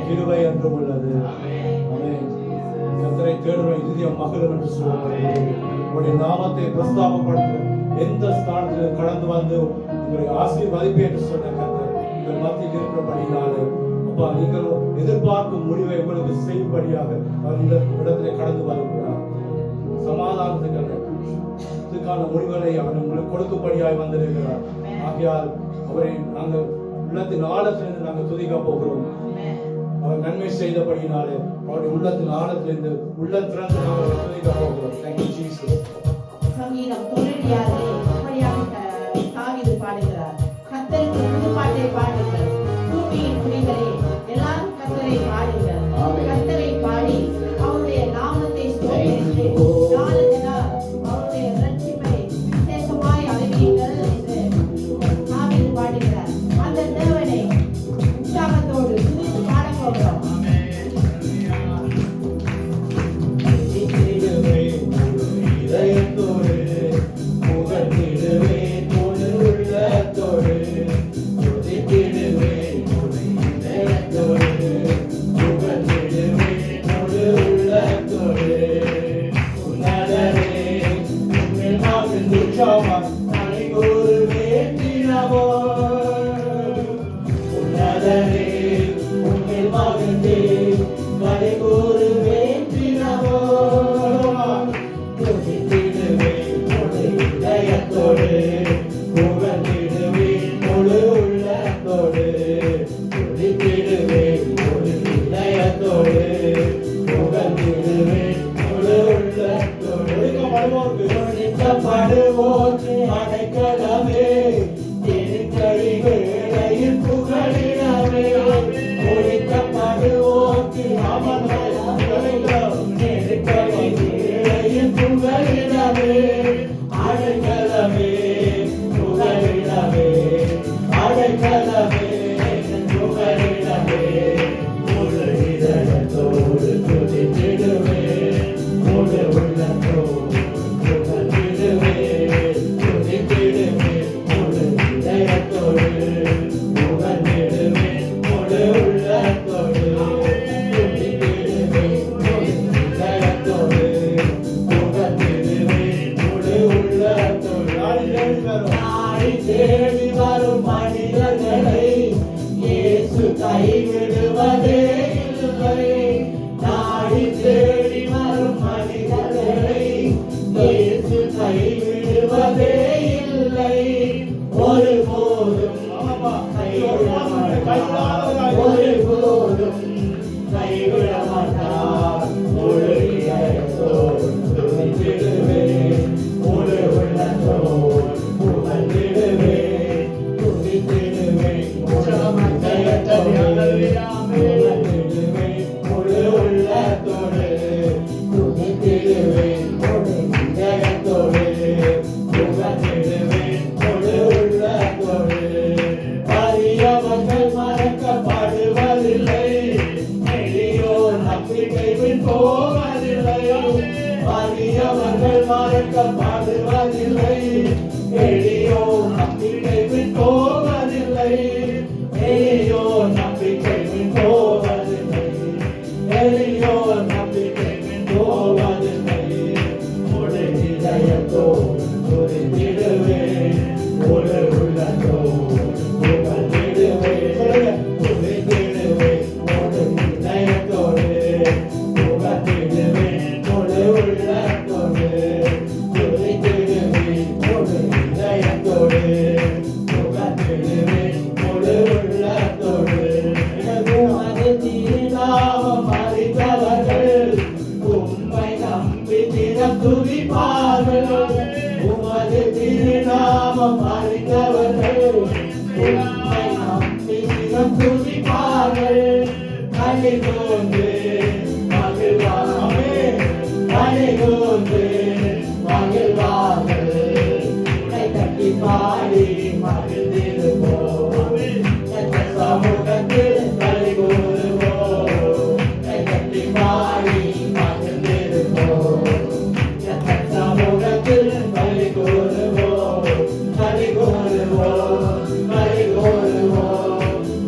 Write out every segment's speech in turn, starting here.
கிருபை என்றும் உள்ளது. ஆமென். கர்த்தரை தேடுற இதயம் மகிழும் என்று சொல்லுவார்கள். உங்களுடைய நாமத்தை பிரஸ்தாபப்படுத்த எந்த ஸ்தானத்திலும் கடந்து வந்து உங்களுடைய ஆசீர்வதிப்பை என்று சொன்ன கர்த்தர் உங்கள் மத்தியில் இருக்கிறபடினாலே அப்பா நீங்கள் எதிர்பார்க்கும் முடிவை உங்களுக்கு செய்யும்படியாக அவர் இந்த இடத்திலே கடந்து வருகிறார். சமாதானத்துக்கான முடிவுகளை அவர் உங்களுக்கு கொடுக்கும்படியாய் வந்திருக்கிறார். ஆகையால் அவரை நாங்கள் உள்ளத்தின் ஆழத்திலிருந்து நாங்கள் துதிக்க போகிறோம். அவர் நன்மை செய்தபடினாலே அவருடைய உள்ளத்தின் ஆழத்திலிருந்து உள்ளத்திலிருந்து நாங்கள் துதிக்க போகிறோம். Thank you Jesus. சங்கீதம் 96 அப்படியாக தாவீது பாடுகிறார். கர்த்தருக்கு புதுப்பாட்டை பாடுங்கள், பூமியின் குடிகளே எல்லாரும் கர்த்தரை பாடுங்கள். கர்த்தரை பாடி அவருடைய நாமத்தை ஸ்தோத்திரித்து நாளுக்கு நாள் அவருடைய இரட்சிப்பை விசேஷமாய் அறிவியுங்கள் என்று தாவீது பாடுகிறார். அந்த தேவனை உற்சாகத்தோடு துதித்து பாடப் போகிறோம்.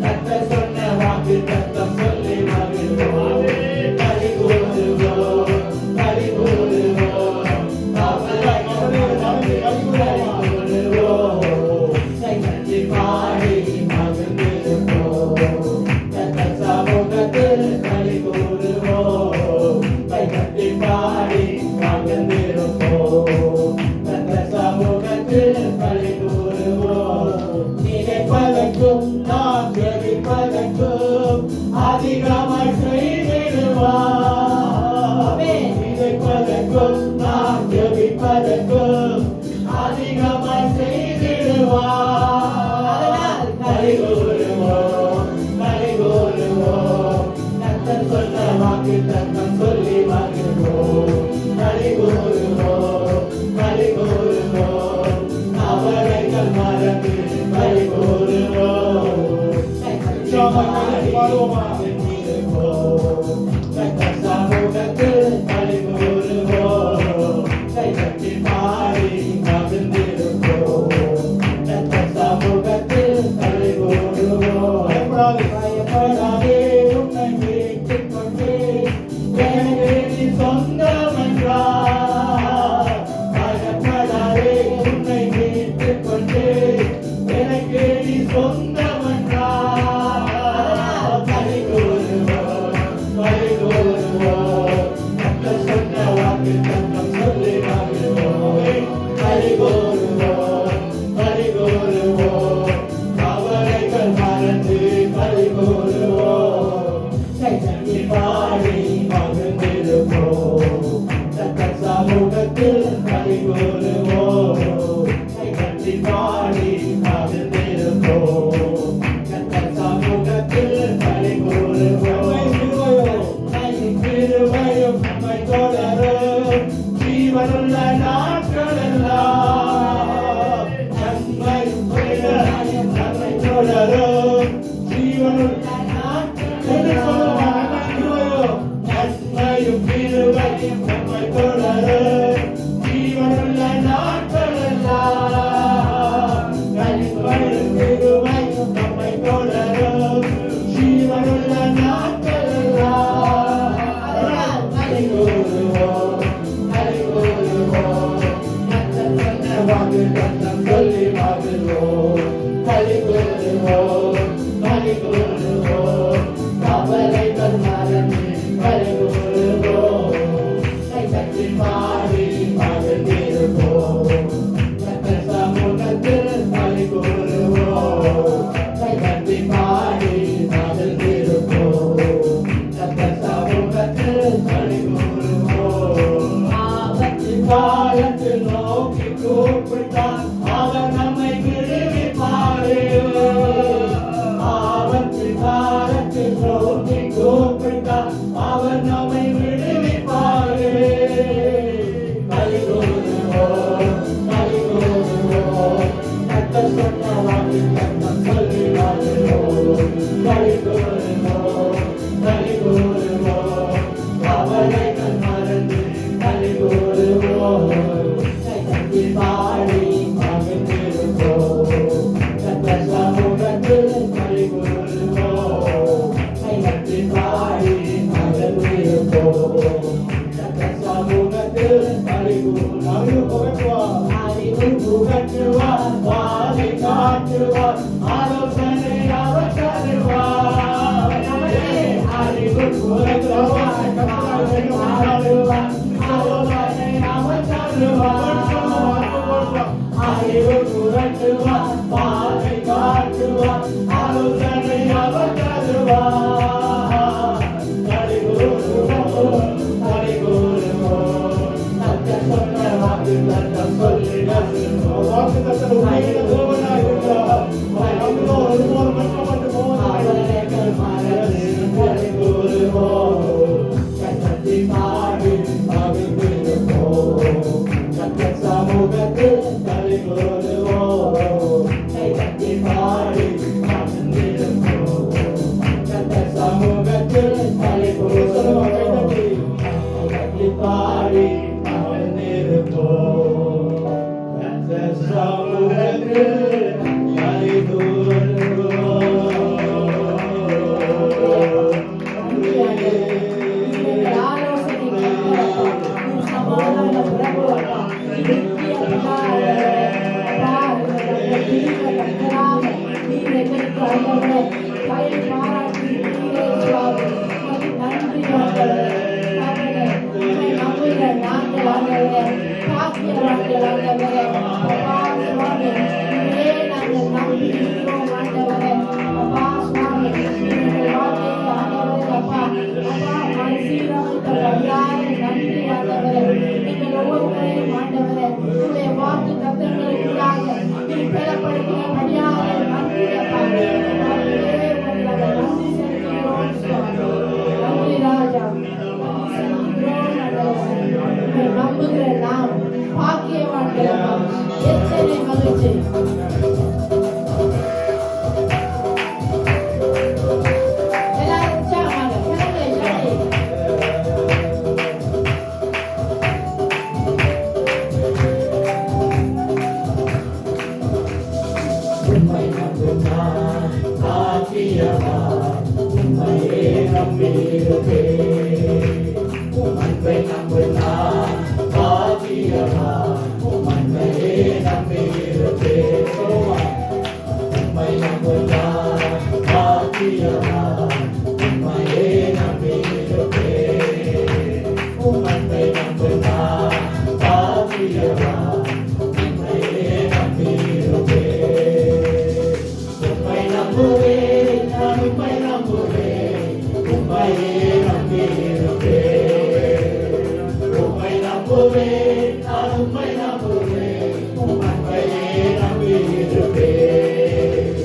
Kata சொன்ன வாக்கு தத்தம் சொல்லி சத்தமாக கையை பாடுவோமா? சமூகத்தில் கலிகூறுவோம், கைதட்டி பாடி மகிழ்ந்திருப்போம். சமூகத்தில் கலிகூறுவோம், பயப்படாதே உன்னை மீட்டுக் கொண்டே எனக்கு நீ சொந்தம் என்றார். பயப்படாதே உன்னை மீட்டுக் கொண்டே எனக்கு நீ சொந்தம் என்றார். கலிகூறுவோம், கலிகூறுவோம், கர்த்தர் சொன்ன வாக்கு தத்தம் சொல்லி மகிழ்வோம். கலிகூறுவோம், கலிகூறுவோம், கவலைகள் மறந்து கலிகூறுவோம். கைதட்டி பாடி மகிழ்ந்திருப்போம். கர்த்தர் சமூகத்தில் கலிகூறுவோம், கைதட்டி பாடி மகிழ்ந்திருப்போம். கர்த்தர் சமூகத்தில் கலிகூறுவோம். கிருபையும் நம்மை தொடரும், ஜீவனுள்ள நாட்களெல்லாம். நன்மையும் கிருபையும் நம்மை தொடரும், ஜீவனுள்ள நாட்களெல்லாம். நன்மையும் கிருபையும் நம்மை தொடரும், ஜீவனுள்ள நாட்களெல்லாம். நன்மையும் கிருபையும் நம்மை தொடரும், ஜீவனுள்ள நாட்களெல்லாம். கலிகூறுவோம், கலிகூறுவோம், கர்த்தர் சொன்ன வாக்கு தத்தம் சொல்லி மகிழ்வோம். கலிகூறுவோம், கலிகூறுவோம், கவலைகள் மறந்து கலிகூறுவோம். கைதட்டி பாடி மகிழ்ந்திருப்போம். கர்த்தர் சமூகத்தில் கலிகூறுவோம், கைதட்டி பாடி மகிழ்ந்திருப்போம். கர்த்தர் சமூகத்தில் கலிகூறுவோம். ஆபத்து காலத்தில் நோக்கி கூப்பிட்டார், அவர் நம்மை விடுவிப்பாரே. ஆபத்து காலத்தில் நோக்கி கூப்பிட்டார், அவர் நம்மை விடுவிப்பாரே. கலிகூறுவோம், கலிகூறுவோம், கர்த்தர் சொன்ன வாக்கு தத்தம் சொல்லி மகிழ்வோம். கலிகூறுவோம், கலிகூறுவோம், கவலைகள் மறந்து கலிகூறுவோம். கைதட்டி பாடி மகிழ்ந்திருப்போம். கர்த்தர் சமூகத்தில் கலிகூறுவோம், கைதட்டி பாடி மகிழ்ந்திருப்போம். கர்த்தர் சமூகத்தில் கலிகூறுவோம். அறிவு புகட்டுவார், பாதை காட்டுவார், ஆலோசனை அவர் தருவார். அறிவு புகட்டுவார், பாதை காட்டுவார், ஆலோசனை அவர் தருவார். அறிவு புகட்டுவார், பாதை காட்டுவார், ஆலோசனை அவர் தருவார். கலிகூறுவோம், கலிகூறுவோம், கர்த்தர் சொன்ன வாக்கு தத்தம் சொல்லி மகிழ்வோம். வாக்கு தத்தம் உண்மையுள்ள தேவனாய் இருக்கிறார். அவரை நம்புவோர் ஒருபோதும் வெட்கப்பட்டு போவதில்லை. கவலைகள் மறந்து கலிகூறுவோம். கைதட்டி பாடி மகிழ்ந்திருப்போம். கர்த்தர் சமூகத்தில் கலிகூறுவோம். கைதட்டி பாடி மகிழ்ந்திருப்போம். கர்த்தர் சமூகத்தில் கலிகூறுவோம். கைதட்டி பாடி மகிழ்ந்திருப்போம். கர்த்தர் சமூகத்தில் இருப்பேன். உம் அன்பை நம்புகிறார் பாக்கியவான். உம் அன்பையே நம்பி இருப்பேன். உம்மை நம்புகிறார் பாக்கியவான். உம்மையே நம்பி இருப்பேன். உம் அன்பை நம்புகிறார் பாக்கியவான். உம்மையே நம்பி இருப்பேன். உம்மை நம்புவேன், நான் உம்மை நம்புவேன். உம்மையே நம்பி இருப்பேன். உம்மை நம்புவேன், நான் உம்மை நம்புவேன். உம் அன்பையே நம்பி இருப்பேன்.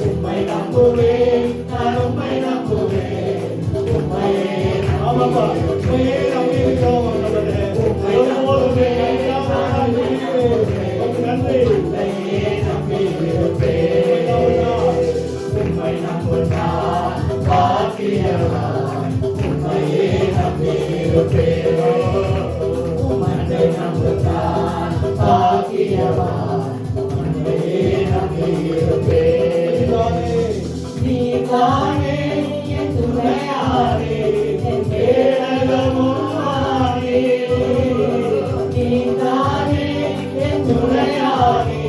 உம்மை நம்புவேன், நான் உம்மை நம்புவேன். உம்மையே உம்மையே நம்பி இருக்கிறோம். உம்மை நம்புவேன், நான் நன்றி. உம்மையே நம்பி இருப்பேன். உம்மை நம்புகிறார் பாக்கியவான். உம்மையே நம்பி இருப்பேன். உம்மை நம்புகிறார் பாக்கியவான். உம்மையே நம்பி இருப்பேன். நீதானே என் துணையானே, என் கேடகமும் ஆனே. நீதானே என் துணையானே,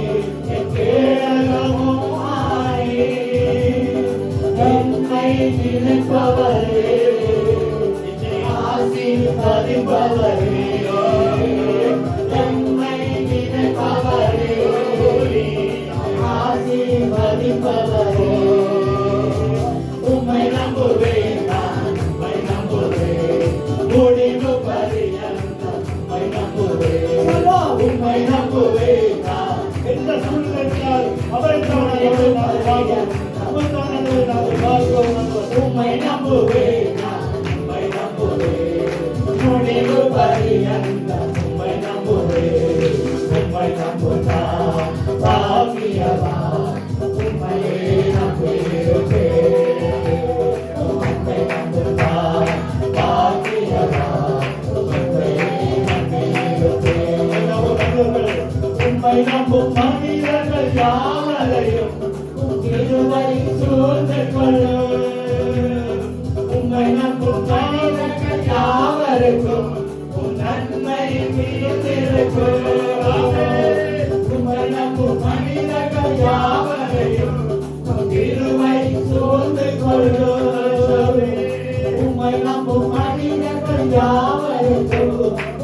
என் கேடகமும் ஆனே. என்னை நினைப்பவரே, ஆசீர்வதிப்பவரே. என்னை நினைப்பவரே, ஆசீர்வதிப்பவரே. உம்மை நம்புவேன், நான் உம்மை நம்புவேன். முடிவு பரியந்தம் உம்மை நம்புவேன். உம்மை நம்புவேன், நான் எந்த சூழ்நிலையால் அவரை உம்மை நம்புவேன், நான் உம்மை நம்புவேன். முடிவு பரியந்தம் உம்மை நம்புவேன். உம்மை நம்புகிறார் பாக்கியவான். உம்மையே நம்பி இருப்பேன். உம்மை நம்புகிறார் பாக்கியவான். உம்மையே நம்பி இருப்பேன். உம்மை நம்பும் மனிதர்கள் யாவரையும் உம் கிருபை சூழ்ந்து கொள்ளும். உம்மை நம்பும் மனிதர்கள் யாவருக்கும் உம் நன்மை மீதிருக்கும். உம்மை நம்பும் மனிதர்கள் யாவரையும் உம் கிருபை சூழ்ந்து கொள்ளும். உம்மை நம்பும் மனிதர்கள் யாவருக்கும்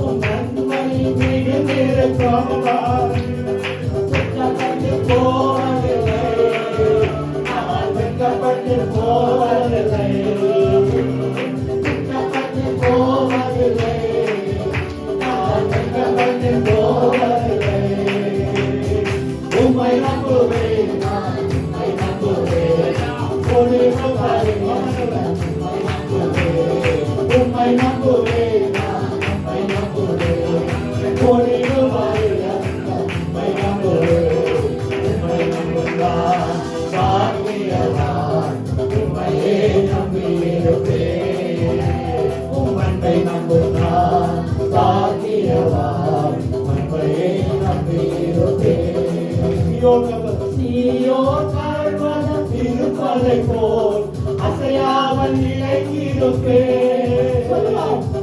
உம் நன்மை மீதிருக்கும். வெட்கப்பட்டு போவதில்லை, நான் வெட்கப்பட்டு போவதில்லை. வெட்கப்பட்டு போவதில்லை, நான் வெட்கப்பட்டு போவதில்லை. உம்மை நம்புவேன், நான் உம்மை நம்புவேன். முடிவு பரியந்தம் உம்மை நம்புவேன். உம்மை நம்புவேன், நான் உம்மை நம்புவேன். முடிவு பரியந்தம் உம்மை நம்புவேன். உம்மை நம்புகிறார் பாக்கியவான். உம்மையே நம்பி இருப்பேன். உம் அன்பை நம்புகிறார் பாக்கியவான். உம்மையே நம்பி இருப்பேன். சீயோன் பர்வதம் இருப்பதை போல் அசையாமல் நிலைத்திருப்பேன்.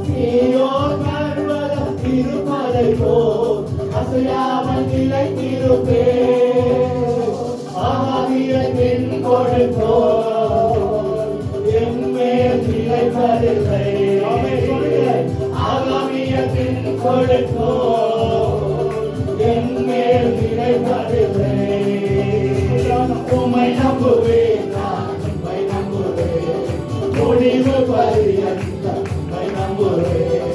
சீயோன் பர்வதம் இருப்பதை போல் அசையாமல் நிலைத்திருப்பேன். ஆவியத்தின் கொடுப்போல் எம்மேல் நிலைப்பதில்லை. ஆகாமியத்தின் கொடுப்போல் எம்மேல் நிலைப்பதில்லை. உம்மை நம்புவேன், நான் உம்மை நம்புவேன். முடிவு பரியந்தம் உம்மை நம்புவேன்.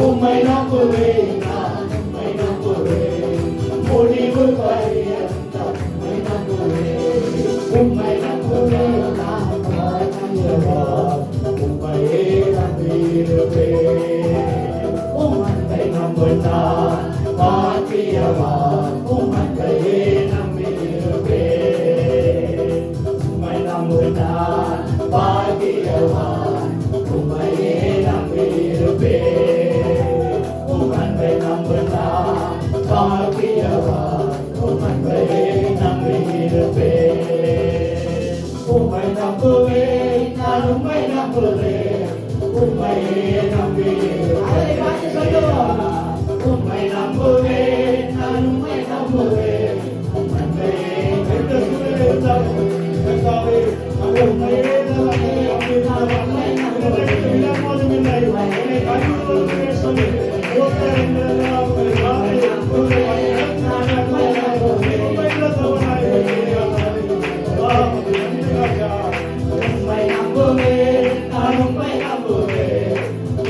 உம்மை நம்புவேன், நான் உம்மை நம்புவேன். முடிவு பரியந்தம் உம்மை நம்புவேன். உம்மை நம்புவேன், நான் உம்மை நம்புவேன். உம்மையே நம்பி இருப்பேன். உம் அன்பை நம்புகிறார் பாக்கியவான். உம் அன்பையே நம்பி இருப்பேன். உம்மை நம்புகிறார் பாக்கியவான். உம்மையே நம்பி இருப்பேன். உம் அன்பை நம்புகிறார் பாக்கியவான். உம் அன்பையே நம்பி இருப்பேன். உம்மை நம்புவேன், நான் உம்மை நம்புவேன். உம்மையே நம்பியிருப்பேன். அவரை பார்த்து சொல்லுவோம். உம்மை நம்புவேன், நான் உம்மை நம்புவேன். உம்மையே எந்த சூழ்நிலை இருந்தாலும் கர்த்தாவே, நாங்கள் உம்மையே நம்புவேன். எனக்கு விடாமலும் இல்லை. என்னை கைவிடுவதற்கு சொல்லி ஓட்டெல்லாம் உங்களை காத்து உங்களை உம்மை நம்புவேன், நான் உம்மை நம்புவேன்.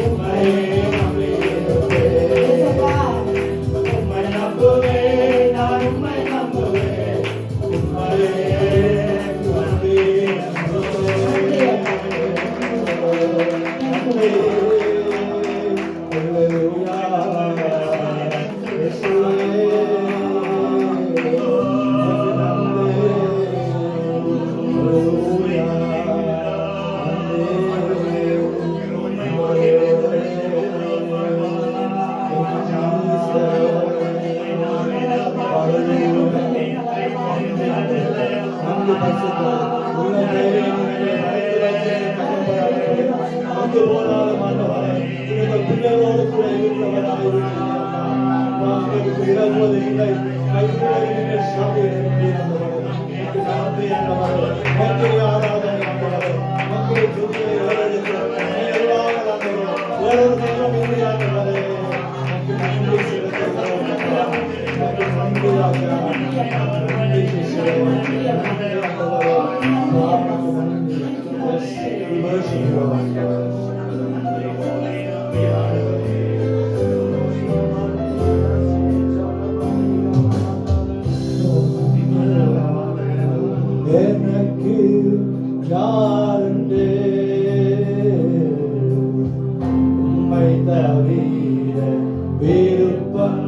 உம்மையே நம்பியிருப்பேன். உம்மை நம்புவேன், நான் உம்மை நம்புவேன். உம்மையே எனக்கு யாருண்டே உம்மை தவிர விருப்பம்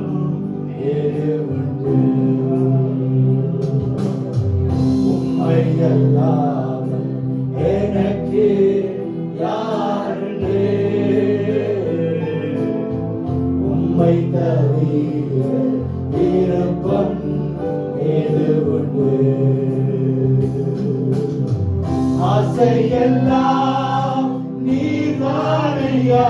ஏது உண்டு உம்மை அல்லாமல் எனக்கு யாருண்டே உம்மை தவிர விருப்பம் ஏது உண்டு ஆசையெல்லாம் நீதானையா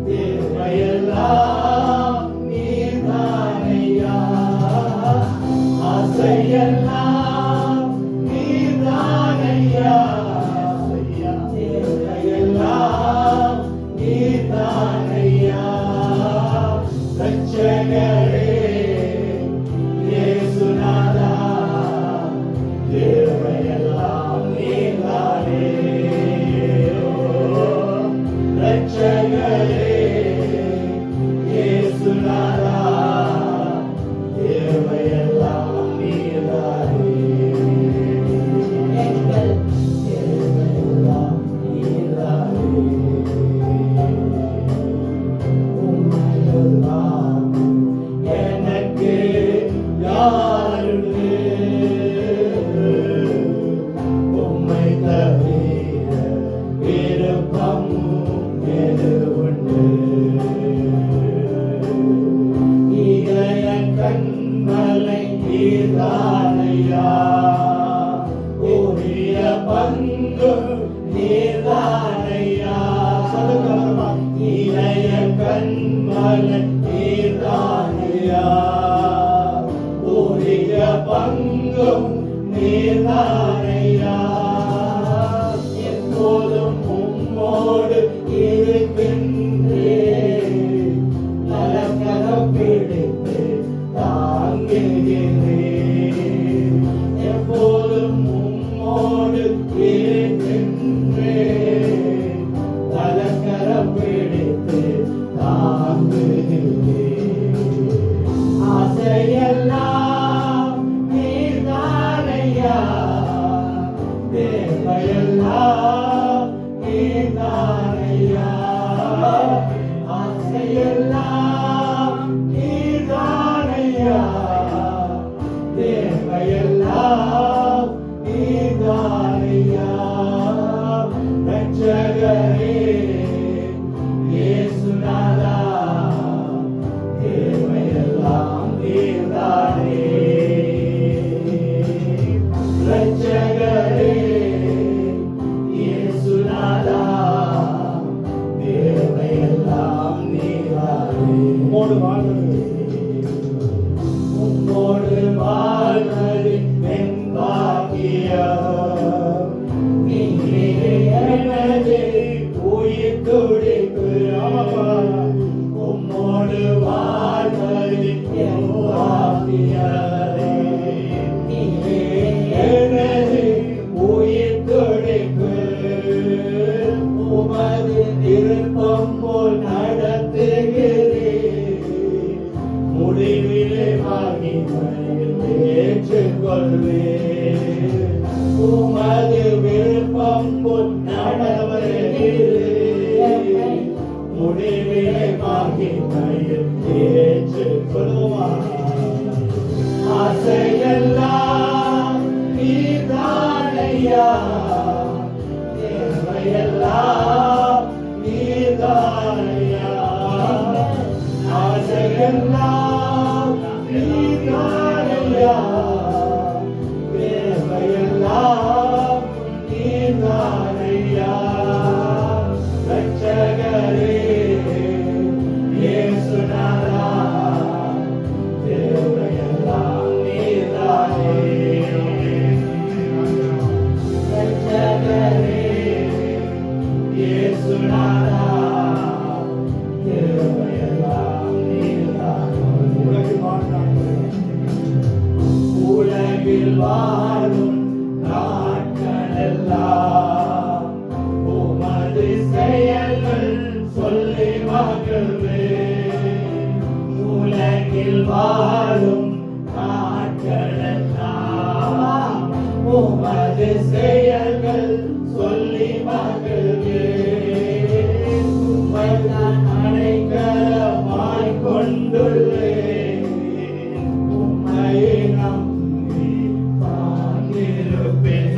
தேவையெல்லாம் நீதானையா ஆசையெல்லாம் நீதானையா தேவையெல்லாம் நீதானையா ரட்சகரே இயேசுநாதா தேவையெல்லாம் நீதானே ரட்சகரே இயேசுநாதா தேவையெல்லாம் நீதானே தேவையெல்லாம் நீதானே உம்மையெல்லாம் எனக்கு யாருமே உம்மை தவிர விருப்பம் ஏது உண்டு இதய கண்மலை நீதானையா உரிய பங்கு நீதானையா சொல்லுங்க இதய கண்மலை நீதானையா உரிய பங்கும் நீதானையா எப்போதும் உம்மோடு இருக்கின்றேன் நலக்கரம் பிடித்து தாங்குகிறேன் எப்போதும் உம்மோடு இருக்கின்றேன் நலக்கரம் பிடித்து தாங்குகிறேன் ஆசையெல்லாம் நீதானையா தேவையெல்லாம் நீதானையா ஆசையெல்லாம் நீதானையா தேவையெல்லாம் நீதானையா ரட்சகரே இயேசுநாதா தேவையெல்லாம் நீதானே ரட்சகரே இயேசுநாதா நீதானையா தேவையெல்லாம் நீதானையா ஆசையெல்லாம் நீதானையா தேவையெல்லாம் நீதானையா ரட்சகரே இயேசுநாதா தேவையெல்லாம் நீதானே ரட்சகரே இயேசுநாதா தேவையெல்லாம் நீதானே உலகில் வாழும் நாட்களெல்லாம் உமது செயல்கள் சொல்லி மகிழ்வே உலகில் வாழும் நாட்களெல்லாம் உமது செயல்கள் சொல்லி மகிழ்வே உம்மை நான் அடைக்கலமாய் கொண்டுள்ளேன் உம்மையை நம்பி வாழ்ந்திருப்பேன்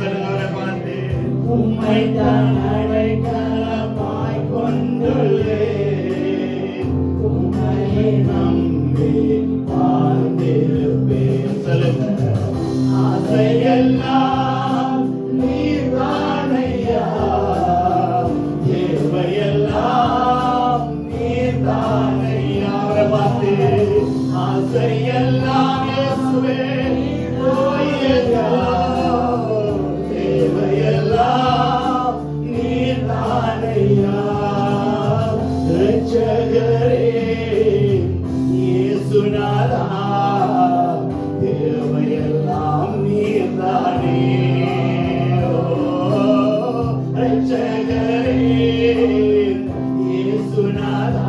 உம்மை தான் அடைக்கலமாய் கொண்டுள்ளேன் உம்மையை நம்பி வாழ்ந்திருப்பேன் சொல்லுங்க ஆசையெல்லாம் நீதானையா தேவையெல்லாம் நீதானையா அவரை பார்த்து ஆசையெல்லாம் இயேசுவே தேவையெல்லாம் நீதானையா ரட்சகரே இயேசுநாதா தேவையெல்லாம் நீதானே ரட்சகரே இயேசுநாதா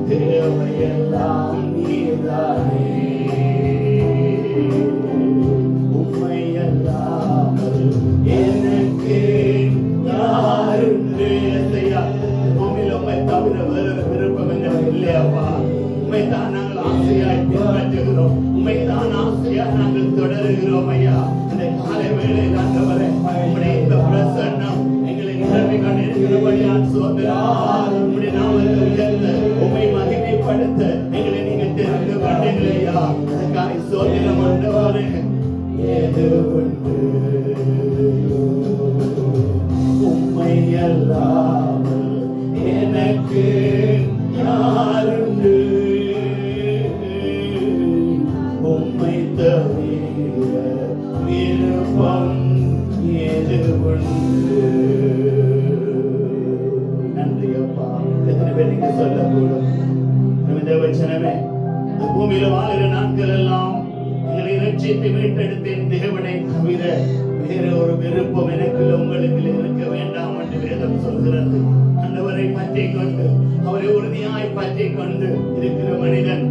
தேவையெல்லாம் நீதானே உம்மையல்லாமல் எனக்கு யாருண்டு ஐயா பூமியில் உம்மை தவிர வேறு விருப்பம் எங்களுக்கு இல்லையாப்பா உம்மை தான் நாங்கள் ஆசையாய் பின்பற்றுகிறோம் உம்மை தான் ஆசையாய் நாங்கள் தொடருகிறோம் ஐயா இந்த காலை வேளையில் ஆண்டவரே உம்முடைய இந்த பிரசன்னம் எங்களை நிரம்பி கொண்டிருக்கிறபடியால் சோதரம் உம்முடைய நாமத்தை உயர்த்த உம்மை மகிமைப்படுத்த எங்களை நீங்கள் தெரிந்து கொண்டீர்களையா அதற்காக சோதரம் ஆண்டவரே ஏது உண்டு உம்மை அல்லாமல் எனக்கு யாருண்டு உம்மை தவிர விருப்பம் ஏது உண்டு நன்றி அப்பா எத்தனை பேர் நீங்க சொல்லக்கூடும் தேவச்சனமே பூமியில வாழ்கிற நாட்கள் எல்லாம் எங்களை ரட்சித்து மீட்டெடுத்தேன் தேவனை தவிர வேறு ஒரு விருப்பம் எனக்குள்ள உங்களுக்கு இருக்க வேண்டாம் என்று வேதம் சொல்கிறது ஆண்டவரை பற்றிக் கொண்டு அவரை உறுதியாய் பற்றிக் கொண்டு இருக்கிற மனிதன்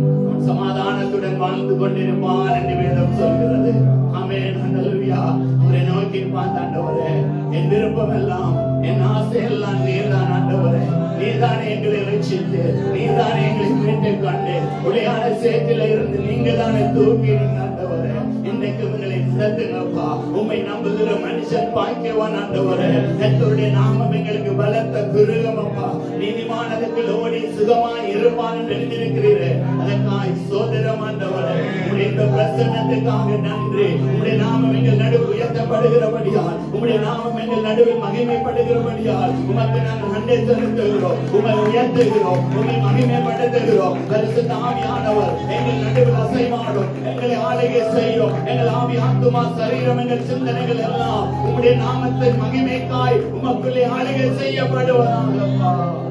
சமாதானத்துடன் வாழ்ந்து கொண்டிருப்பான் என்று வேதம் சொல்கிறது ஆமென் ஹல்லேலூயா அவரை நோக்கி பார்த்த ஆண்டவரே என் விருப்பம் எல்லாம் என் ஆசை எல்லாம் நீர்தான் ஆண்டவரே நீதானே எங்களை ரட்சித்து நீதானே எங்களை மீட்டுக் கொண்டு உடையான சேற்றில இருந்து நீங்க தானே தூக்கி ஆண்டவரே இன்றைக்கு உங்களை நடத்துங்கப்பா உம்மை நம்புகிற மனுஷன் பாக்கியவான் ஆண்டவரே கர்த்தருடைய நாமம் எங்களுக்கு பலத்த துருகம் அப்பா நீதிமானதுக்கு ஓடி சுகமாய் இருப்பான் என்று எழுதியிருக்கிறீரே அதற்காய் சோதரம் ஆண்டவரே உம்முடைய இந்த பிரசன்னத்துக்காக நன்றி உம்முடைய நாமம் எங்கள் நடுவில் உயர்த்தப்படுகிறபடியால் உம்முடைய நாமம் எங்கள் நடுவில் மகிமைப்படுகிறபடியால் உமக்கு நாங்கள் நன்றி செலுத்துகிறோம் உம்மை உயர்த்துகிறோம் உம்மை மகிமைப்படுத்துகிறோம் பரிசுத்த ஆவியானவர் எங்கள் நடுவில் அசைவாடும் எங்களை ஆளுகை செய்யும் எங்கள் ஆவி ஆத்துமா சரீரம் எங்கள் சிந்தனைகள் எல்லாம் உம்முடைய நாமத்தின் மகிமைக்காய் உமக்குள்ளே ஆளுகை செய்யப்படுவதாக